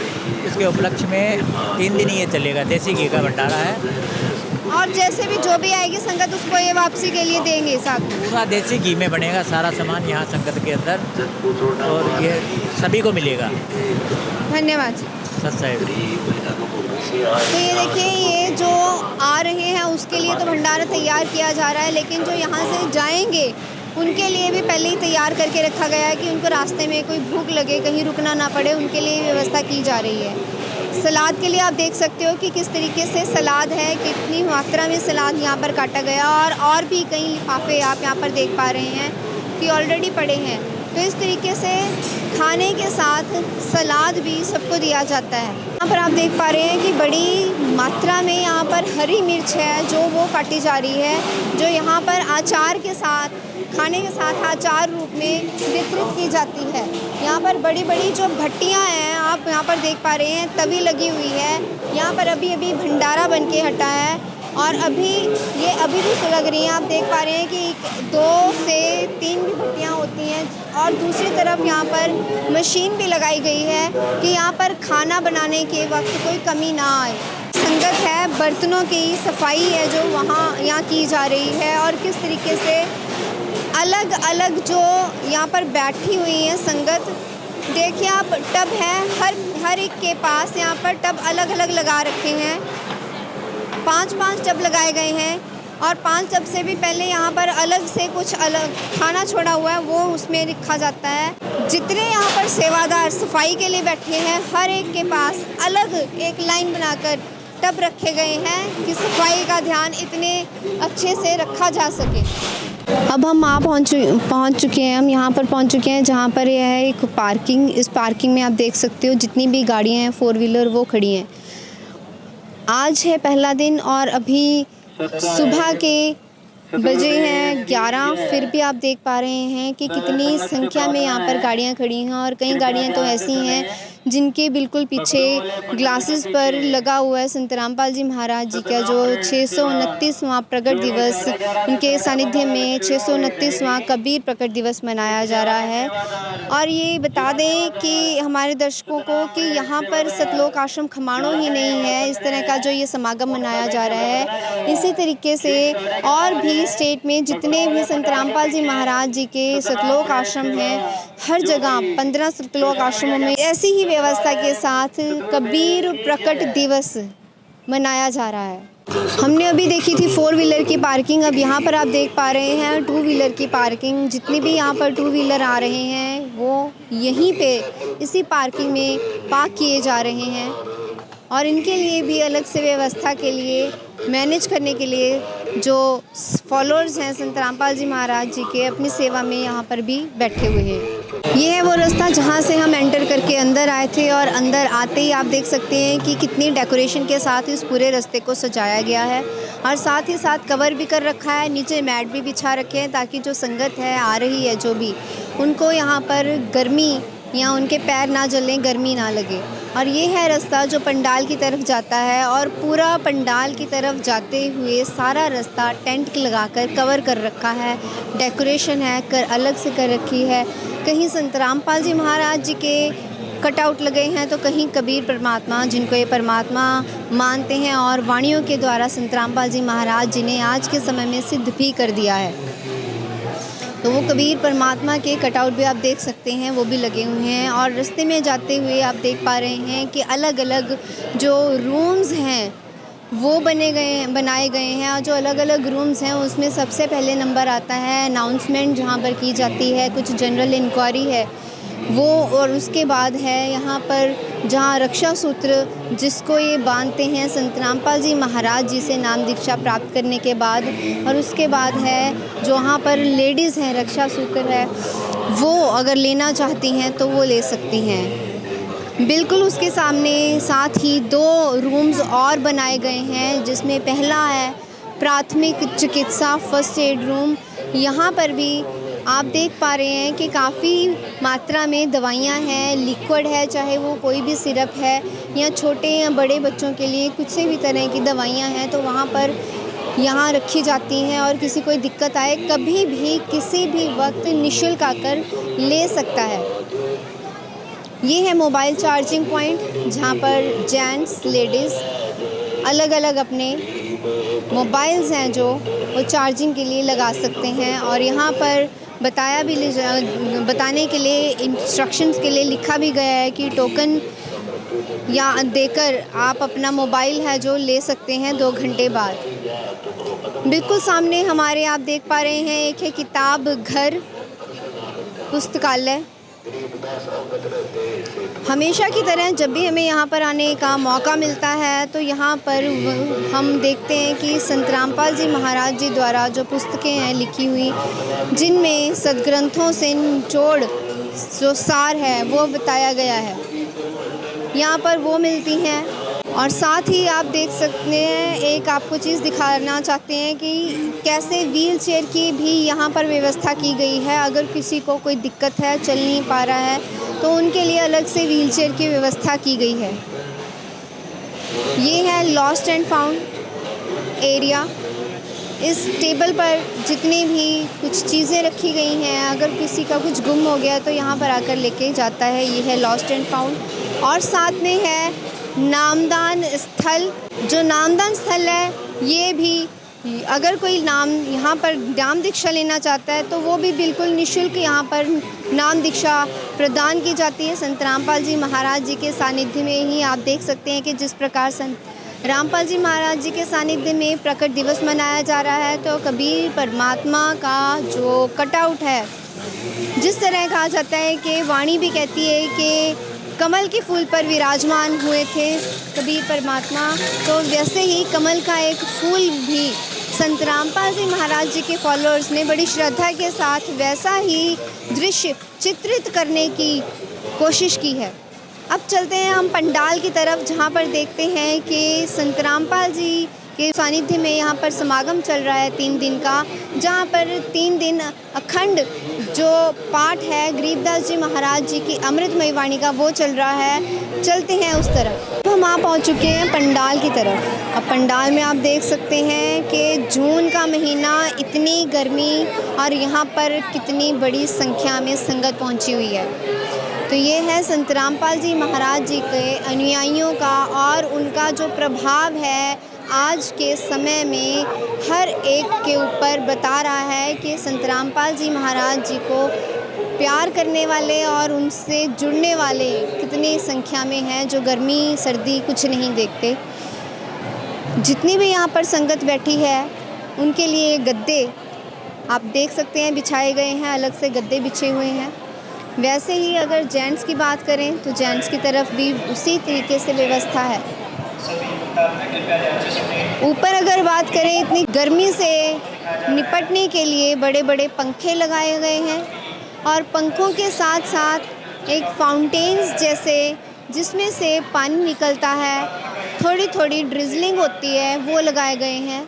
इसके उपलक्ष्य में 3 दिन ये चलेगा। देसी घी का भंडारा है। और जैसे भी जो भी आएगी संगत उसको ये वापसी के लिए देंगे साथ? पूरा देसी घी में बनेगा सारा सामान यहाँ संगत के अंदर, और ये सभी को मिलेगा। धन्यवाद जी। सत साहिब। तो ये देखिए, ये जो आ रहे हैं उसके लिए लिए तो भंडारा तैयार किया जा रहा है, लेकिन जो यहाँ से जाएंगे उनके लिए भी पहले ही तैयार करके रखा गया है कि उनको रास्ते में कोई भूख लगे, कहीं रुकना ना पड़े, उनके लिए व्यवस्था की जा रही है। सलाद के लिए आप देख सकते हो कि किस तरीके से सलाद है, कितनी मात्रा में सलाद यहाँ पर काटा गया, और भी कई लिफाफे आप यहाँ पर देख पा रहे हैं कि ऑलरेडी पड़े हैं। तो इस तरीके से खाने के साथ सलाद भी सबको दिया जाता है। यहाँ पर आप देख पा रहे हैं कि बड़ी मात्रा में यहाँ पर हरी मिर्च है जो वो काटी जा रही है, जो यहाँ पर अचार के साथ, खाने के साथ अचार रूप में वितरित की जाती है। यहाँ पर बड़ी बड़ी जो भट्टियाँ हैं आप यहाँ पर देख पा रहे हैं, तवी लगी हुई है। यहाँ पर अभी अभी भंडारा बन के हटा है और अभी भी सुलग रही हैं। आप देख पा रहे हैं कि 2 से 3 भी भट्टियाँ होती हैं और दूसरी तरफ यहाँ पर मशीन भी लगाई गई है कि यहाँ पर खाना बनाने के वक्त कोई कमी ना आए। संगत है, बर्तनों की सफाई है जो यहाँ की जा रही है, और किस तरीके से अलग अलग जो यहाँ पर बैठी हुई है संगत। देखिए आप, टब है, हर एक के पास यहाँ पर टब अलग अलग लगा रखे हैं। 5-5 टब लगाए गए हैं और 5 टब से भी पहले यहाँ पर अलग से कुछ अलग खाना छोड़ा हुआ है, वो उसमें रखा जाता है। जितने यहाँ पर सेवादार सफाई के लिए बैठे हैं, हर एक के पास अलग एक लाइन बनाकर टब रखे गए हैं कि सफाई का ध्यान इतने अच्छे से रखा जा सके। अब हम पहुँच चुके हैं, हम यहाँ पर पहुँच चुके हैं जहाँ पर यह है एक पार्किंग। इस पार्किंग में आप देख सकते हो जितनी भी गाड़ियाँ हैं 4 व्हीलर वो खड़ी हैं। आज है पहला दिन और अभी सुबह के बजे हैं 11, फिर भी आप देख पा रहे हैं कि कितनी संख्या में यहाँ पर गाड़ियाँ खड़ी हैं, और कई गाड़ियाँ तो ऐसी हैं जिनके बिल्कुल पीछे ग्लासेस पर लगा हुआ है संत रामपाल जी महाराज जी का जो 629वां प्रकट दिवस, उनके सानिध्य में 629वां कबीर प्रकट दिवस मनाया जा रहा है। और ये बता दें कि हमारे दर्शकों को कि यहाँ पर सतलोक आश्रम खमाणों ही नहीं है, इस तरह का जो ये समागम मनाया जा रहा है, इसी तरीके से और भी स्टेट में जितने भी संत रामपाल जी महाराज जी के सतलोक आश्रम हैं, हर जगह 15 सतलोक आश्रमों में ऐसी ही व्यवस्था के साथ कबीर प्रकट दिवस मनाया जा रहा है। हमने अभी देखी थी 4 व्हीलर की पार्किंग, अब यहाँ पर आप देख पा रहे हैं 2 व्हीलर की पार्किंग। जितने भी यहाँ पर 2 व्हीलर आ रहे हैं वो यहीं पे इसी पार्किंग में पार्क किए जा रहे हैं, और इनके लिए भी अलग से व्यवस्था के लिए मैनेज करने के लिए जो फॉलोअर्स हैं संत रामपाल जी महाराज जी के अपनी सेवा में यहाँ पर भी बैठे हुए हैं। ये है वो रास्ता जहाँ से हम एंटर करके अंदर आए थे, और अंदर आते ही आप देख सकते हैं कि कितनी डेकोरेशन के साथ इस पूरे रास्ते को सजाया गया है, और साथ ही साथ कवर भी कर रखा है, नीचे मैट भी बिछा रखे हैं ताकि जो संगत है आ रही है जो भी, उनको यहाँ पर गर्मी या उनके पैर ना जलें, गर्मी ना लगे। और ये है रास्ता जो पंडाल की तरफ जाता है, और पूरा पंडाल की तरफ जाते हुए सारा रास्ता टेंट लगाकर कवर कर रखा है, डेकोरेशन है अलग से कर रखी है। कहीं संत रामपाल जी महाराज जी के कटआउट लगे हैं तो कहीं कबीर परमात्मा, जिनको ये परमात्मा मानते हैं और वाणियों के द्वारा संत रामपाल जी महाराज जी ने आज के समय में सिद्ध भी कर दिया है। तो वो कबीर परमात्मा के कटआउट भी आप देख सकते हैं, वो भी लगे हुए हैं। और रास्ते में जाते हुए आप देख पा रहे हैं कि अलग अलग जो रूम्स हैं वो बनाए गए हैं, और जो अलग अलग रूम्स हैं उसमें सबसे पहले नंबर आता है अनाउंसमेंट जहाँ पर की जाती है, कुछ जनरल इंक्वायरी है वो, और उसके बाद है यहाँ पर जहाँ रक्षा सूत्र जिसको ये बांधते हैं संत रामपाल जी महाराज जी से नाम दीक्षा प्राप्त करने के बाद, और उसके बाद है जो वहाँ पर लेडीज़ हैं रक्षा सूत्र है वो अगर लेना चाहती हैं तो वो ले सकती हैं। बिल्कुल उसके सामने साथ ही 2 रूम्स और बनाए गए हैं, जिसमें पहला है प्राथमिक चिकित्सा फर्स्ट एड रूम। यहाँ पर भी आप देख पा रहे हैं कि काफ़ी मात्रा में दवाइयाँ हैं, लिक्विड है, चाहे वो कोई भी सिरप है या छोटे या बड़े बच्चों के लिए कुछ से भी तरह की दवाइयाँ हैं, तो वहाँ पर यहाँ रखी जाती हैं, और किसी कोई दिक्कत आए कभी भी किसी भी वक्त निःशुल्क आकर ले सकता है। ये है मोबाइल चार्जिंग पॉइंट जहाँ पर जेंट्स लेडीज़ अलग अलग अपने मोबाइल्स हैं जो वो चार्जिंग के लिए लगा सकते हैं। और यहाँ पर बताने के लिए इंस्ट्रक्शंस के लिए लिखा भी गया है कि टोकन या देकर आप अपना मोबाइल है जो ले सकते हैं 2 घंटे बाद। बिल्कुल सामने हमारे आप देख पा रहे हैं एक है किताब घर पुस्तकालय। हमेशा की तरह जब भी हमें यहाँ पर आने का मौका मिलता है तो यहाँ पर हम देखते हैं कि संत रामपाल जी महाराज जी द्वारा जो पुस्तकें हैं लिखी हुई, जिनमें सदग्रंथों से निचोड़ जो सार है वो बताया गया है, यहाँ पर वो मिलती हैं। और साथ ही आप देख सकते हैं, एक आपको चीज़ दिखाना चाहते हैं कि कैसे व्हील चेयर की भी यहाँ पर व्यवस्था की गई है। अगर किसी को कोई दिक्कत है, चल नहीं पा रहा है, तो उनके लिए अलग से व्हील चेयर की व्यवस्था की गई है। ये है लॉस्ट एंड फाउंड एरिया। इस टेबल पर जितनी भी कुछ चीज़ें रखी गई हैं, अगर किसी का कुछ गुम हो गया तो यहाँ पर आकर लेके जाता है। ये है लॉस्ट एंड फाउंड। और साथ में है नामदान स्थल। जो नामदान स्थल है, ये भी अगर कोई नाम यहाँ पर नाम दीक्षा लेना चाहता है तो वो भी बिल्कुल निःशुल्क यहाँ पर नाम दीक्षा प्रदान की जाती है। संत रामपाल जी महाराज जी के सानिध्य में ही आप देख सकते हैं कि जिस प्रकार संत रामपाल जी महाराज जी के सानिध्य में प्रकट दिवस मनाया जा रहा है, तो कबीर परमात्मा का जो कटआउट है, जिस तरह कहा जाता है कि वाणी भी कहती है कि कमल के फूल पर विराजमान हुए थे कबीर परमात्मा, तो वैसे ही कमल का एक फूल भी संत रामपाल जी महाराज जी के फॉलोअर्स ने बड़ी श्रद्धा के साथ वैसा ही दृश्य चित्रित करने की कोशिश की है। अब चलते हैं हम पंडाल की तरफ, जहाँ पर देखते हैं कि संत रामपाल जी के सानिध्य में यहाँ पर समागम चल रहा है 3 दिन का, जहाँ पर 3 दिन अखंड जो पाठ है गरीबदास जी महाराज जी की अमृतमयी वाणी का वो चल रहा है। चलते हैं उस तरफ। हम आ पहुँच चुके हैं पंडाल की तरफ। अब पंडाल में आप देख सकते हैं कि जून का महीना, इतनी गर्मी और यहाँ पर कितनी बड़ी संख्या में संगत पहुँची हुई है। तो ये है संत रामपाल जी महाराज जी के अनुयायियों का, और उनका जो प्रभाव है आज के समय में हर एक के ऊपर बता रहा है कि संत रामपाल जी महाराज जी को प्यार करने वाले और उनसे जुड़ने वाले कितनी संख्या में हैं, जो गर्मी सर्दी कुछ नहीं देखते। जितनी भी यहाँ पर संगत बैठी है उनके लिए गद्दे आप देख सकते हैं बिछाए गए हैं, अलग से गद्दे बिछे हुए हैं। वैसे ही अगर जेंट्स की बात करें तो जेंट्स की तरफ भी उसी तरीके से व्यवस्था है। ऊपर अगर बात करें, इतनी गर्मी से निपटने के लिए बड़े बड़े पंखे लगाए गए हैं, और पंखों के साथ साथ एक फाउंटेन्स जैसे जिसमें से पानी निकलता है, थोड़ी थोड़ी ड्रिजलिंग होती है, वो लगाए गए हैं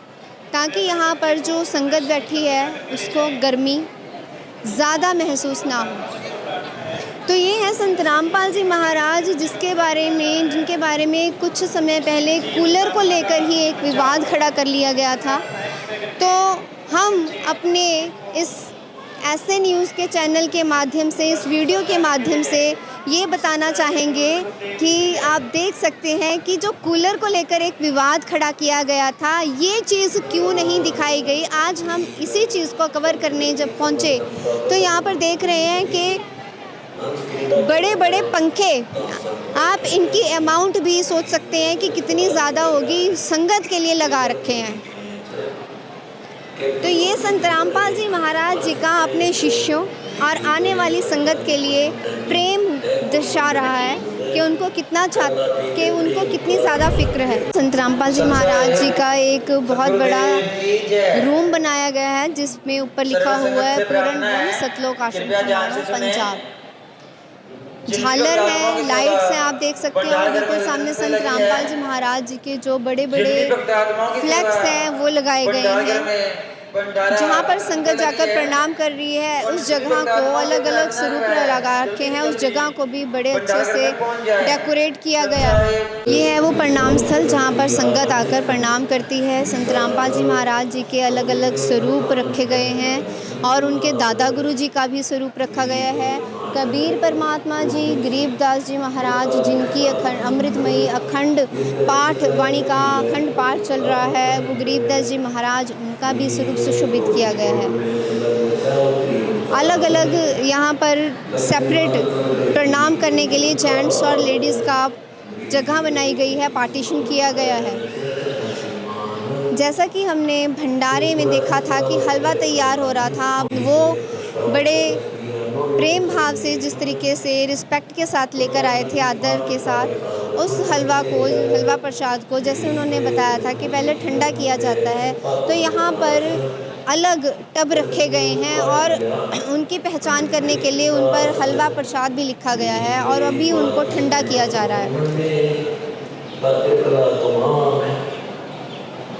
ताकि यहाँ पर जो संगत बैठी है उसको गर्मी ज़्यादा महसूस ना हो। तो ये है संत रामपाल जी महाराज, जिनके बारे में कुछ समय पहले कूलर को लेकर ही एक विवाद खड़ा कर लिया गया था। तो हम अपने इस ऐसे न्यूज़ के चैनल के माध्यम से, इस वीडियो के माध्यम से ये बताना चाहेंगे कि आप देख सकते हैं कि जो कूलर को लेकर एक विवाद खड़ा किया गया था, ये चीज़ क्यों नहीं दिखाई गई। आज हम इसी चीज़ को कवर करने जब पहुँचे तो यहाँ पर देख रहे हैं कि बड़े बड़े पंखे, आप इनकी अमाउंट भी सोच सकते हैं कि कितनी ज़्यादा होगी, संगत के लिए लगा रखे हैं। तो ये संत रामपाल जी महाराज जी का अपने शिष्यों और आने वाली संगत के लिए प्रेम दर्शा रहा है कि उनको कितनी ज़्यादा फिक्र है। संत रामपाल जी महाराज जी का एक बहुत बड़ा रूम बनाया गया है, जिसमें ऊपर लिखा हुआ है पूरन ब्रह्म सतलोक आश्रम पंजाब। झालर है, लाइट्स हैं, आप देख सकते हैं। और बिल्कुल सामने संत रामपाल जी महाराज जी के जो बड़े बड़े फ्लैक्स हैं वो लगाए गए हैं। जहाँ पर संगत जाकर प्रणाम कर रही है, उस जगह को अलग अलग स्वरूप लगा रखे हैं, उस जगह को भी बड़े अच्छे से डेकोरेट किया गया है। ये है वो प्रणाम स्थल जहाँ पर संगत आकर प्रणाम करती है। संत रामपाल जी महाराज जी के अलग अलग स्वरूप रखे गए हैं, और उनके दादा गुरु जी का भी स्वरूप रखा गया है। कबीर परमात्मा जी, गरीबदास जी महाराज, जिनकी अमृतमयी अखंड पाठ वाणी का अखंड पाठ चल रहा है, वो गरीबदास जी महाराज, उनका भी स्वरूप सुशोभित किया गया है। अलग अलग यहाँ पर सेपरेट प्रणाम करने के लिए जेंट्स और लेडीज़ का जगह बनाई गई है, पार्टीशन किया गया है। जैसा कि हमने भंडारे में देखा था कि हलवा तैयार हो रहा था, वो बड़े प्रेम भाव से जिस तरीके से रिस्पेक्ट के साथ लेकर आए थे, आदर के साथ उस हलवा प्रसाद को, जैसे उन्होंने बताया था कि पहले ठंडा किया जाता है। तो यहाँ पर अलग टब रखे गए हैं और उनकी पहचान करने के लिए उन पर हलवा प्रसाद भी लिखा गया है और अभी उनको ठंडा किया जा रहा है।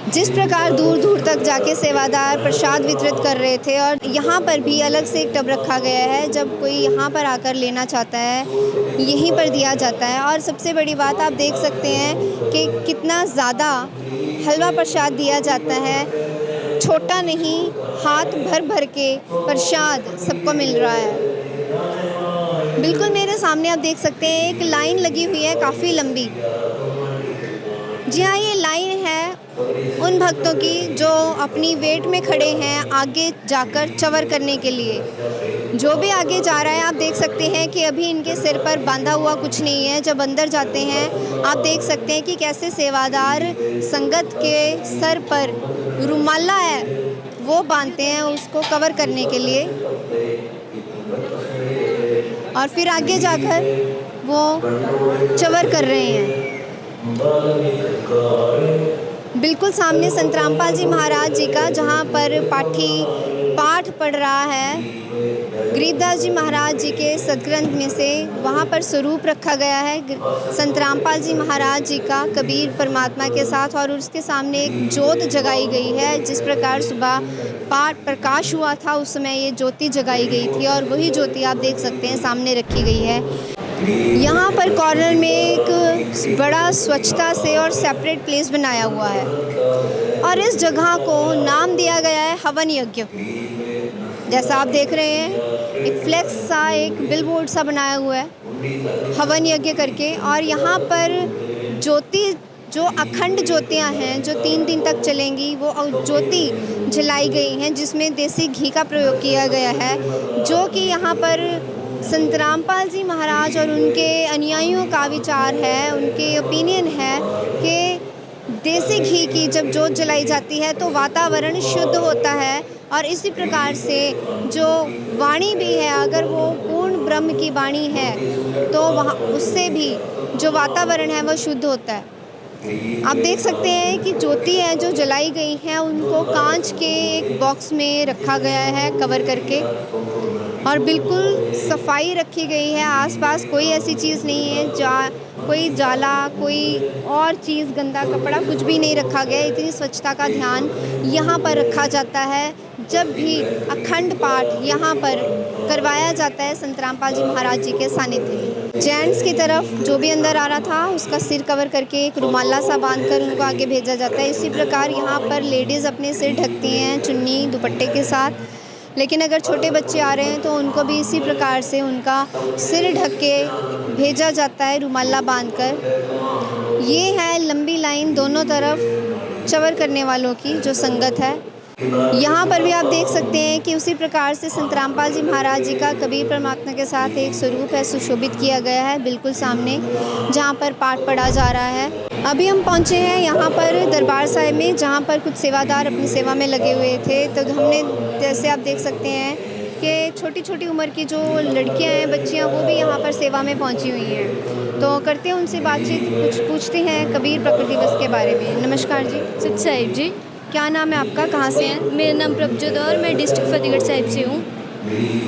जिस प्रकार दूर दूर तक जाके सेवादार प्रसाद वितरित कर रहे थे, और यहाँ पर भी अलग से एक टब रखा गया है। जब कोई यहाँ पर आकर लेना चाहता है, यहीं पर दिया जाता है। और सबसे बड़ी बात आप देख सकते हैं कि कितना ज़्यादा हलवा प्रसाद दिया जाता है, छोटा नहीं, हाथ भर भर के प्रसाद सबको मिल रहा है। बिल्कुल मेरे सामने आप देख सकते हैं एक लाइन लगी हुई है काफ़ी लंबी। जी हाँ, ये लाइन है उन भक्तों की जो अपनी वेट में खड़े हैं आगे जाकर चवर करने के लिए। जो भी आगे जा रहा है आप देख सकते हैं कि अभी इनके सिर पर बांधा हुआ कुछ नहीं है। जब अंदर जाते हैं आप देख सकते हैं कि कैसे सेवादार संगत के सर पर रुमाला है वो बांधते हैं उसको कवर करने के लिए, और फिर आगे जाकर वो चवर कर रहे हैं। बिल्कुल सामने संत रामपाल जी महाराज जी का, जहाँ पर पाठी पाठ पढ़ रहा है गरीबदास जी महाराज जी के सदग्रंथ में से, वहाँ पर स्वरूप रखा गया है संत रामपाल जी महाराज जी का कबीर परमात्मा के साथ, और उसके सामने एक ज्योत जगाई गई है। जिस प्रकार सुबह पाठ प्रकाश हुआ था उस समय ये ज्योति जगाई गई थी, और वही ज्योति आप देख सकते हैं सामने रखी गई है। यहाँ पर कॉर्नर में एक बड़ा स्वच्छता से और सेपरेट प्लेस बनाया हुआ है, और इस जगह को नाम दिया गया है हवन यज्ञ। जैसा आप देख रहे हैं एक फ्लेक्स सा, एक बिलबोर्ड सा बनाया हुआ है हवन यज्ञ करके। और यहाँ पर ज्योति, जो अखंड ज्योतियाँ हैं जो 3 दिन तक चलेंगी, वो ज्योति जलाई गई हैं जिसमें देसी घी का प्रयोग किया गया है, जो कि यहाँ पर संत रामपाल जी महाराज और उनके अनुयायियों का विचार है, उनके ओपिनियन है कि देसी घी की जब जोत जलाई जाती है तो वातावरण शुद्ध होता है। और इसी प्रकार से जो वाणी भी है, अगर वो पूर्ण ब्रह्म की वाणी है तो वहाँ उससे भी जो वातावरण है वो शुद्ध होता है। आप देख सकते हैं कि ज्योति है जो जलाई गई हैं उनको कांच के एक बॉक्स में रखा गया है कवर करके, और बिल्कुल सफाई रखी गई है। आसपास कोई ऐसी चीज़ नहीं है कोई जाला, कोई और चीज़, गंदा कपड़ा कुछ भी नहीं रखा गया। इतनी स्वच्छता का ध्यान यहाँ पर रखा जाता है जब भी अखंड पाठ यहाँ पर करवाया जाता है संत रामपाल जी महाराज जी के सानिध्य में। जेंट्स की तरफ जो भी अंदर आ रहा था उसका सिर कवर करके एक रुमाला सा बांधकर उनको आगे भेजा जाता है। इसी प्रकार यहाँ पर लेडीज़ अपने सिर ढकती हैं चुन्नी दुपट्टे के साथ, लेकिन अगर छोटे बच्चे आ रहे हैं तो उनको भी इसी प्रकार से उनका सिर ढक के भेजा जाता है रुमाला बांधकर। ये है लंबी लाइन दोनों तरफ चवर करने वालों की जो संगत है। यहाँ पर भी आप देख सकते हैं कि उसी प्रकार से संत रामपाल जी महाराज जी का कबीर परमात्मा के साथ एक स्वरूप है सुशोभित किया गया है बिल्कुल सामने, जहाँ पर पाठ पढ़ा जा रहा है। अभी हम पहुँचे हैं यहाँ पर दरबार साहिब में, जहाँ पर कुछ सेवादार अपनी सेवा में लगे हुए थे। तो हमने, जैसे आप देख सकते हैं कि छोटी छोटी उम्र की जो लड़कियाँ हैं, बच्चियाँ, वो भी यहाँ पर सेवा में पहुँची हुई हैं। तो करते हैं उनसे बातचीत, कुछ पूछते हैं कबीर प्रकृति दिवस के बारे में। नमस्कार जी। सच साहिब जी। क्या नाम है आपका, कहाँ से हैं? मेरा नाम प्रभजोत और मैं डिस्ट्रिक्ट फतेहगढ़ साहिब से हूँ।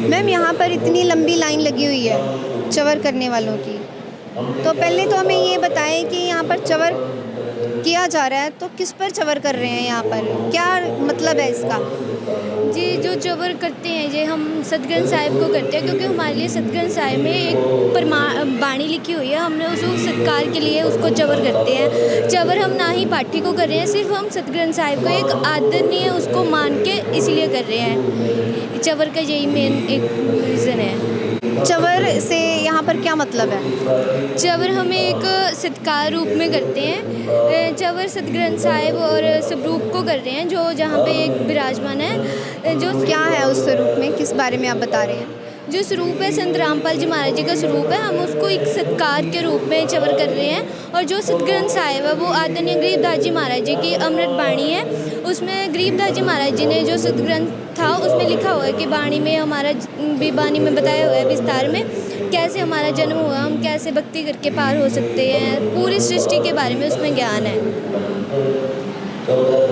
मैम, यहाँ पर इतनी लंबी लाइन लगी हुई है चवर करने वालों की, तो पहले तो हमें ये बताएं कि यहाँ पर चवर किया जा रहा है तो किस पर चवर कर रहे हैं, यहाँ पर क्या मतलब है इसका? जी, जो चवर करते हैं ये हम सतग्रंथ साहिब को करते हैं, क्योंकि हमारे लिए सतग्रंथ साहिब में एक बाणी लिखी हुई है। हमने उसको सत्कार के लिए उसको चवर करते हैं। चवर हम ना ही पाठी को कर रहे हैं, सिर्फ हम सतग्रंथ साहिब को एक आदरणीय उसको मान के इसलिए कर रहे हैं। चवर का यही मेन एक रीज़न है। चवर से यहाँ पर क्या मतलब है? चवर हम एक सत्कार रूप में करते हैं। चवर सतग्रंथ साहिब और स्वरूप को कर रहे हैं जो जहाँ पे एक विराजमान है। जो क्या है उस स्वरूप में, किस बारे में आप बता रहे हैं? जो स्वरूप है संत रामपाल जी महाराज जी का स्वरूप है, हम उसको एक सत्कार के रूप में चवर कर रहे हैं। और जो सतग्रंथ साहिब है वो आदरणीय गरीबदास जी महाराज जी की अमृत बाणी है। उसमें गरीबदास जी महाराज जी ने जो सतग्रंथ था उसमें लिखा हुआ है कि बाणी में हमारा बाणी में बताया हुआ है विस्तार में कैसे हमारा जन्म हुआ, हम कैसे भक्ति करके पार हो सकते हैं, पूरी सृष्टि के बारे में उसमें ज्ञान है।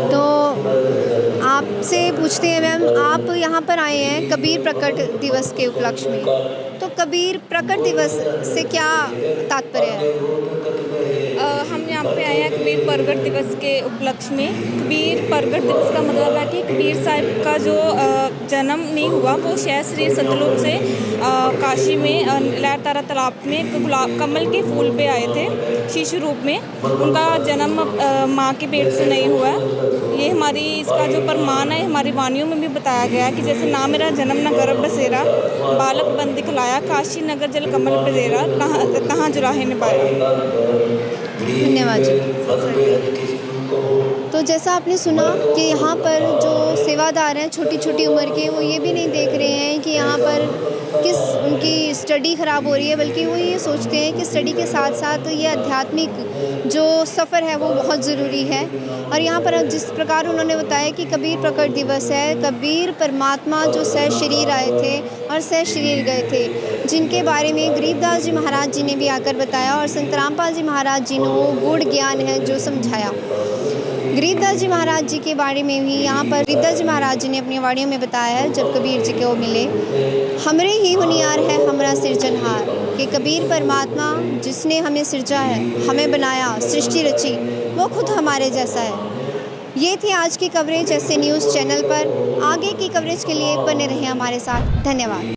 तो आपसे पूछते हैं मैम, आप यहाँ पर आए हैं कबीर प्रकट दिवस के उपलक्ष्य में, तो कबीर प्रकट दिवस से क्या तात्पर्य है? हम यहाँ पे आए हैं कबीर प्रगट दिवस के उपलक्ष्य में। कबीर प्रगट दिवस का मतलब है कि कबीर साहिब का जो जन्म नहीं हुआ वो शहर श्री सतलुज से काशी में लहर तारा तालाब में गुलाब कमल के फूल पे आए थे शिशु रूप में। उनका जन्म माँ के पेट से नहीं हुआ है। ये हमारी इसका जो प्रमाण है हमारी वाणियों में भी बताया गया है कि जैसे ना मेरा जन्म न गर्भ बसेरा, बालक बन दिखलाया, काशी नगर जल कमल पदेरा, कहाँ जुराहे निभाया। धन्यवाद जी। तो जैसा आपने सुना कि यहाँ पर जो सेवादार हैं छोटी छोटी उम्र के, वो ये भी नहीं देख रहे हैं कि यहाँ पर किस उनकी स्टडी ख़राब हो रही है, बल्कि वो ये सोचते हैं कि स्टडी के साथ साथ ये आध्यात्मिक जो सफ़र है वो बहुत ज़रूरी है। और यहाँ पर जिस प्रकार उन्होंने बताया कि कबीर प्रकट दिवस है, कबीर परमात्मा जो सह शरीर आए थे और सह शरीर गए थे, जिनके बारे में गरीबदास जी महाराज जी ने भी आकर बताया और संत रामपाल जी महाराज जी ने वो गूढ़ ज्ञान है जो समझाया। गरीबदास जी महाराज जी के बारे में भी यहाँ पर गरीबदास जी महाराज जी ने अपनी वाणियों में बताया है, जब कबीर जी को मिले हमरे ही होनियार है हमरा सिरजनहार, कि कबीर परमात्मा जिसने हमें सिरजा है, हमें बनाया, सृष्टि रची, वो खुद हमारे जैसा है। ये थी आज की कवरेज ऐसे न्यूज़ चैनल पर। आगे की कवरेज के लिए बने रहें हमारे साथ। धन्यवाद।